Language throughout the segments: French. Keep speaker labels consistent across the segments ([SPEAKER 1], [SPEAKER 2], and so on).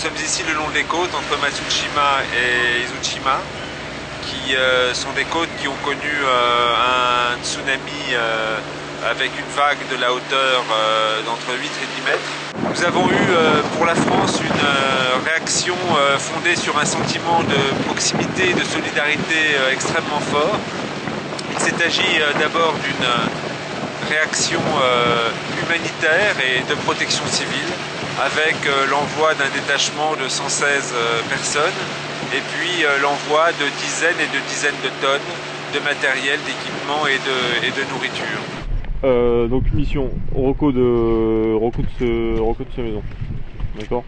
[SPEAKER 1] sommes ici le long des côtes entre Matsushima et Izushima, qui sont des côtes qui ont connu un tsunami avec une vague de la hauteur d'entre 8 et 10 mètres. Nous avons eu pour la France une réaction fondée sur un sentiment de proximité et de solidarité extrêmement fort. Il s'est agi d'abord d'une réaction humanitaire et de protection civile, avec l'envoi d'un détachement de 116 personnes et puis l'envoi de dizaines et de dizaines de tonnes de matériel, d'équipement et de nourriture.
[SPEAKER 2] Donc mission reco de sa maison. D'accord.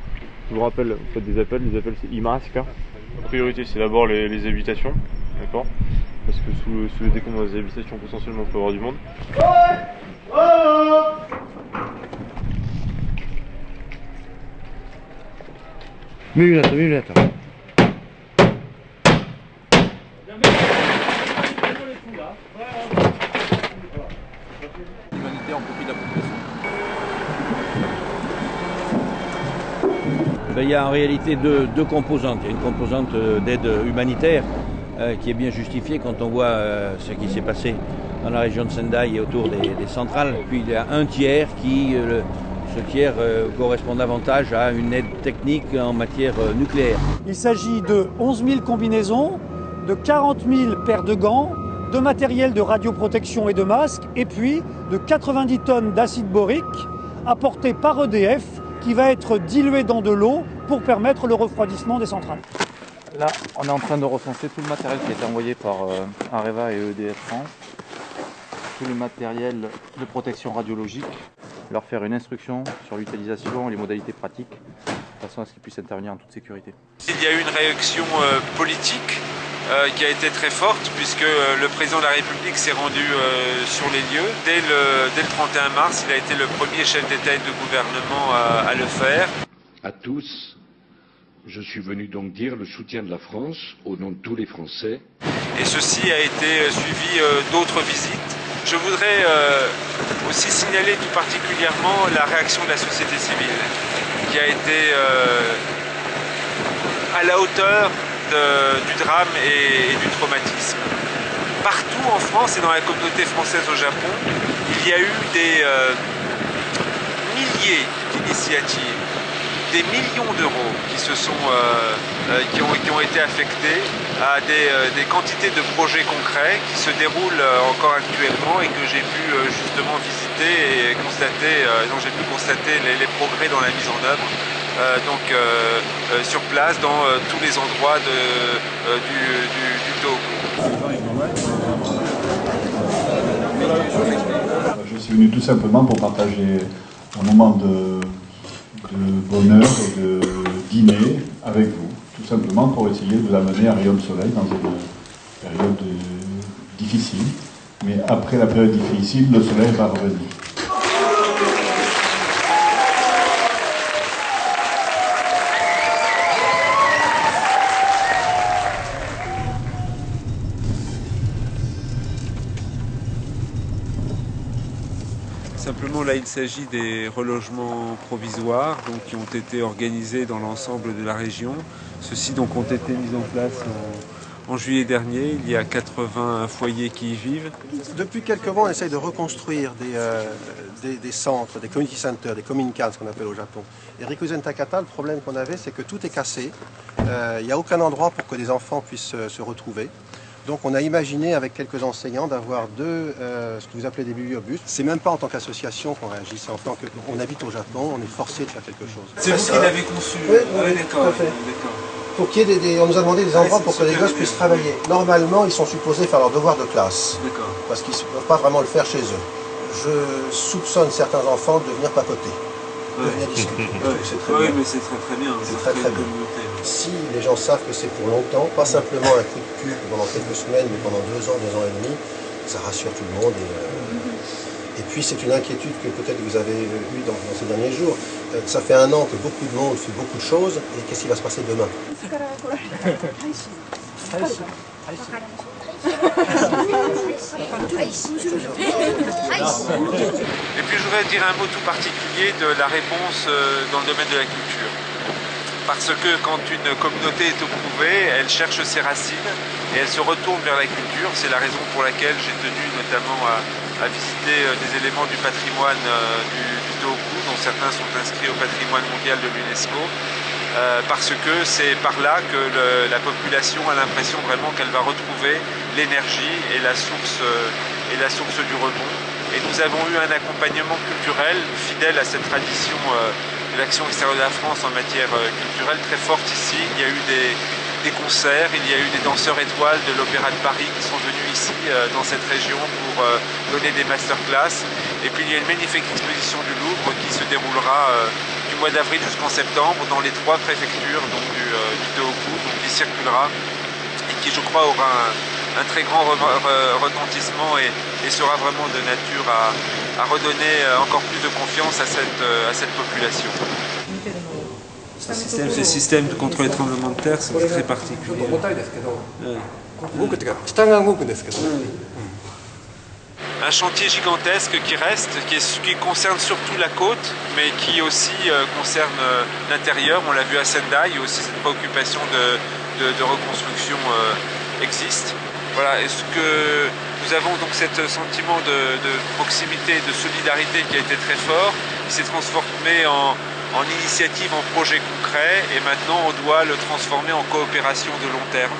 [SPEAKER 2] Je vous rappelle, vous faites des appels, les appels c'est IMASC. La priorité c'est d'abord les habitations, d'accord. Parce que sous les décombres des habitations potentiellement il peut y avoir du monde.
[SPEAKER 3] L'humanité en copie de la population. Il y a en réalité deux composantes. Il y a une composante d'aide humanitaire qui est bien justifiée quand on voit ce qui s'est passé dans la région de Sendai et autour des centrales. Puis il y a un tiers qui, ce tiers correspond davantage à une aide technique en matière nucléaire.
[SPEAKER 4] Il s'agit de 11 000 combinaisons, de 40 000 paires de gants, de matériel de radioprotection et de masques, et puis de 90 tonnes d'acide borique apporté par EDF qui va être dilué dans de l'eau pour permettre le refroidissement des centrales.
[SPEAKER 5] Là, on est en train de recenser tout le matériel qui a été envoyé par Areva et EDF France, tout le matériel de protection radiologique, leur faire une instruction sur l'utilisation et les modalités pratiques, de façon à ce qu'ils puissent intervenir en toute sécurité.
[SPEAKER 1] Il y a eu une réaction politique qui a été très forte, puisque le président de la République s'est rendu sur les lieux. Dès le 31 mars, il a été le premier chef d'État et de gouvernement à le faire.
[SPEAKER 6] À tous, je suis venu donc dire le soutien de la France au nom de tous les Français.
[SPEAKER 1] Et ceci a été suivi d'autres visites. Je voudrais aussi signaler tout particulièrement la réaction de la société civile, qui a été à la hauteur du drame et du traumatisme. Partout en France et dans la communauté française au Japon, il y a eu des milliers d'initiatives, des millions d'euros qui ont été affectés à des quantités de projets concrets qui se déroulent encore actuellement et que j'ai pu justement visiter et constater, dont j'ai pu constater les progrès dans la mise en œuvre. Sur place dans tous les endroits du Tohoku.
[SPEAKER 7] Je suis venu tout simplement pour partager un moment de bonheur et de dîner avec vous, tout simplement pour essayer de vous amener un rayon de soleil dans une période difficile. Mais après la période difficile, le soleil va revenir.
[SPEAKER 1] Simplement, là, il s'agit des relogements provisoires qui ont été organisés dans l'ensemble de la région. Ceux-ci donc ont été mis en place en juillet dernier. Il y a 80 foyers qui y vivent.
[SPEAKER 8] Depuis quelques mois, on essaye de reconstruire des centres, des community centers, des kominkan, ce qu'on appelle au Japon. Et Rikuzen Takata, le problème qu'on avait, c'est que tout est cassé. Il n'y a aucun endroit pour que les enfants puissent se retrouver. Donc on a imaginé avec quelques enseignants d'avoir ce que vous appelez des bibliobus. C'est même pas en tant qu'association qu'on réagit, c'est en tant qu'on habite au Japon, on est forcé de faire quelque chose.
[SPEAKER 1] C'est vous qui l'avez conçu?
[SPEAKER 8] Oui, d'accord. Pour qu'il y ait on nous a demandé des endroits pour que les gosses puissent travailler. Normalement, ils sont supposés faire leur devoir de classe, parce qu'ils ne peuvent pas vraiment le faire chez eux. Je soupçonne certains enfants de venir papoter, de venir discuter.
[SPEAKER 1] Oui, mais c'est très bien.
[SPEAKER 8] C'est très bien. Si les gens savent que c'est pour longtemps, pas simplement un coup de pub pendant quelques semaines, mais pendant 2 ans, 2 ans et demi, ça rassure tout le monde. Et puis c'est une inquiétude que peut-être vous avez eue dans ces derniers jours. Ça fait 1 an que beaucoup de monde fait beaucoup de choses, et qu'est-ce qui va se passer demain?
[SPEAKER 1] Et puis je voudrais dire un mot tout particulier de la réponse dans le domaine de la culture. parce que quand une communauté est éprouvée, elle cherche ses racines et elle se retourne vers la culture. C'est la raison pour laquelle j'ai tenu notamment à visiter des éléments du patrimoine du Tohoku, dont certains sont inscrits au patrimoine mondial de l'UNESCO, parce que c'est par là que la population a l'impression vraiment qu'elle va retrouver l'énergie et la source du rebond. Et nous avons eu un accompagnement culturel fidèle à cette tradition de l'action extérieure de la France en matière culturelle très forte ici. Il y a eu des concerts, il y a eu des danseurs étoiles de l'Opéra de Paris qui sont venus ici dans cette région pour donner des masterclass. Et puis il y a une magnifique exposition du Louvre qui se déroulera du mois d'avril jusqu'en septembre dans les 3 préfectures donc, du Tohoku, donc, qui circulera et qui je crois aura un très grand retentissement et sera vraiment de nature à redonner encore plus de confiance à cette population. Ce système contre les tremblements de terre, c'est très particulier. Un chantier gigantesque qui reste, qui concerne surtout la côte, mais qui aussi concerne l'intérieur. On l'a vu à Sendai, aussi cette préoccupation de reconstruction existe. Voilà, est-ce que nous avons donc ce sentiment de proximité, de solidarité qui a été très fort, qui s'est transformé en initiative, en projet concret, et maintenant on doit le transformer en coopération de long terme.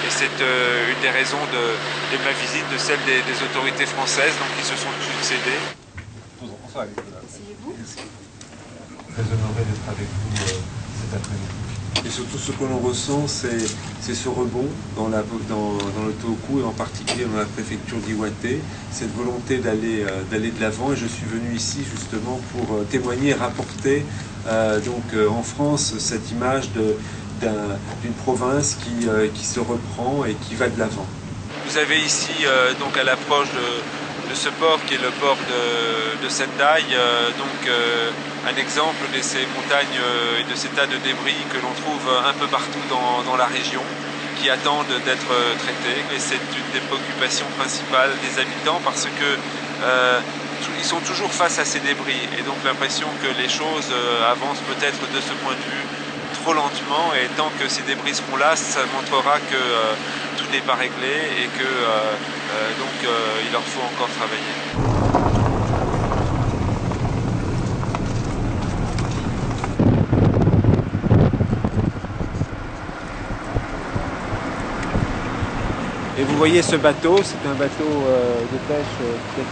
[SPEAKER 1] Et c'est une des raisons de ma visite, de celle des autorités françaises donc, qui se sont succédées.
[SPEAKER 9] Asseyez-vous.
[SPEAKER 1] Très honoré d'être avec vous cet après-midi. Et surtout ce que l'on ressent, c'est ce rebond dans le Tohoku et en particulier dans la préfecture d'Iwate, cette volonté d'aller de l'avant. Et je suis venu ici justement pour témoigner et rapporter en France cette image d'une province qui se reprend et qui va de l'avant. Vous avez ici donc à l'approche de ce port qui est le port de Sendai, un exemple de ces montagnes et de ces tas de débris que l'on trouve un peu partout dans la région, qui attendent d'être traités. Et c'est une des préoccupations principales des habitants parce que ils sont toujours face à ces débris et donc l'impression que les choses avancent peut-être de ce point de vue trop lentement, et tant que ces débris seront là, ça montrera que tout n'est pas réglé et que il leur faut encore travailler. Et vous voyez ce bateau, c'est un bateau de pêche très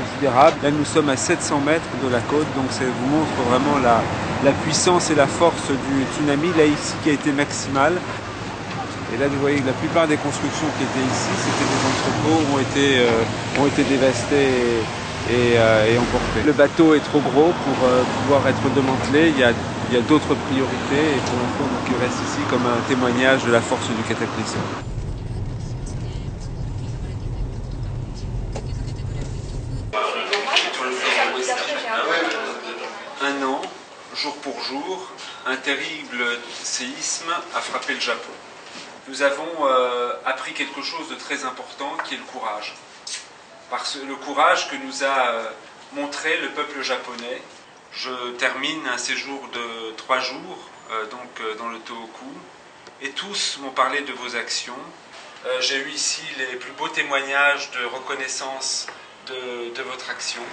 [SPEAKER 1] considérable. Là nous sommes à 700 mètres de la côte, donc ça vous montre vraiment la puissance et la force du tsunami, là ici qui a été maximale. Et là vous voyez que la plupart des constructions qui étaient ici, c'était des entrepôts, ont été dévastés et emportés. Le bateau est trop gros pour pouvoir être démantelé, il y a d'autres priorités et pour l'instant il reste ici comme un témoignage de la force du cataclysme. Un an, jour pour jour, un terrible séisme a frappé le Japon. Nous avons appris quelque chose de très important qui est le courage. Le courage que nous a montré le peuple japonais. Je termine un séjour de 3 jours dans le Tohoku et tous m'ont parlé de vos actions. J'ai eu ici les plus beaux témoignages de reconnaissance de votre action.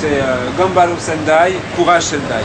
[SPEAKER 1] C'est Gambaro Sendai, courage Sendai.